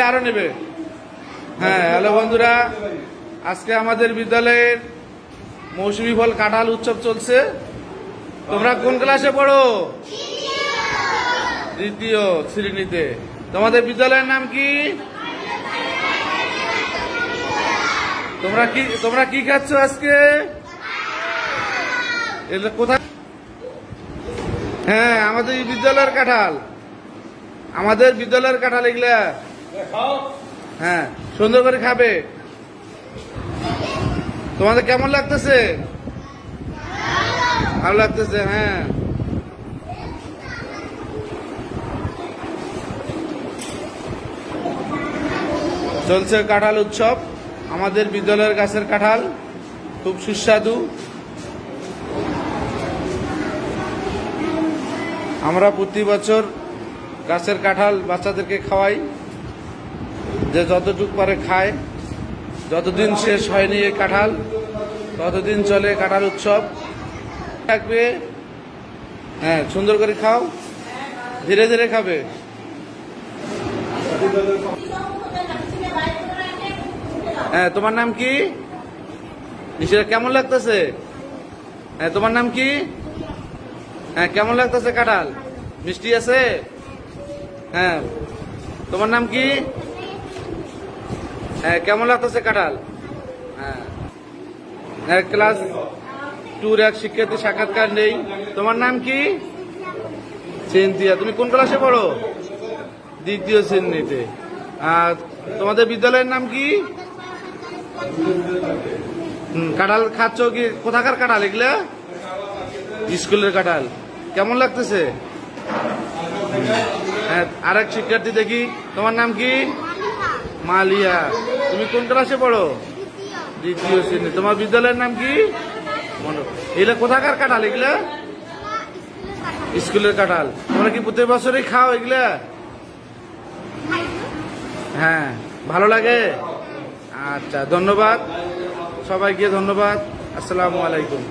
আরো নেবে। হ্যাঁ, হ্যালো বন্ধুরা, আজকে আমাদের বিদ্যালয়ের মৌসুমী ফল কাঁঠাল উৎসব চলছে। তোমরা কোন ক্লাসে পড়ো? দ্বিতীয় শ্রেণীতে। তোমাদের বিদ্যালয়ের নাম কি? তোমরা কি খাচ্ছ আজকে? কোথায়? হ্যাঁ, আমাদের বিদ্যালয়ের কাঁঠাল, আমাদের বিদ্যালয়ের কাঁঠাল এগুলা। হ্যাঁ, সুন্দর করে খাবে। তোমাদের কেমন লাগতেছে? ভালো লাগতেছে। হ্যাঁ, চলছে কাঁঠাল উৎসব। আমাদের বিদ্যালয়ের গাছের কাঁঠাল খুব সুস্বাদু। আমরা প্রতি বছর গাছের কাঁঠাল বাচ্চাদেরকে খাওয়াই, যে যতটুকু পারে খায়। যতদিন শেষ হয়নি এই কাঁঠাল ততদিন চলে কাঁঠাল উৎসব থাকবে। হ্যাঁ, সুন্দর করে খাও, ধীরে ধীরে খাবে। হ্যাঁ, তোমার নাম কি? কেমন লাগতেছে? হ্যাঁ, তোমার নাম কি? হ্যাঁ, কেমন লাগতেছে কাঁঠাল? মিষ্টি আছে? হ্যাঁ, তোমার নাম কি? হ্যাঁ, কেমন লাগতেছে কাঁঠাল? হ্যাঁ, ক্লাস 2-র এক শিক্ষার্থী সাক্ষাৎকার নেই। তোমার নাম কি? সিনথিয়া। তুমি কোন ক্লাসে পড়ো? দ্বিতীয় শ্রেণীতে। আর তোমাদের বিদ্যালয়ের নাম কি? কাঁঠাল খাচ্ছ কি? কোথাকার কাঁঠাল এগুলা? স্কুলের কাঁঠাল। কেমন লাগতেছে? হ্যাঁ, আর এক শিক্ষার্থী দেখি। তোমার নাম কি? মালিয়া। তুমি কোন ক্লাসে পড়ো? দ্বিতীয় শ্রেণী। তোমার বিদ্যালয়ের নাম কি? এগুলা কোথাকার কাঁঠাল এগুলা? স্কুলের কাঁঠাল। তোমরা কি প্রতি বছরই খাও এগুলা? হ্যাঁ, ভালো লাগে। আচ্ছা, ধন্যবাদ সবাইকে, ধন্যবাদ। আসসালামু আলাইকুম।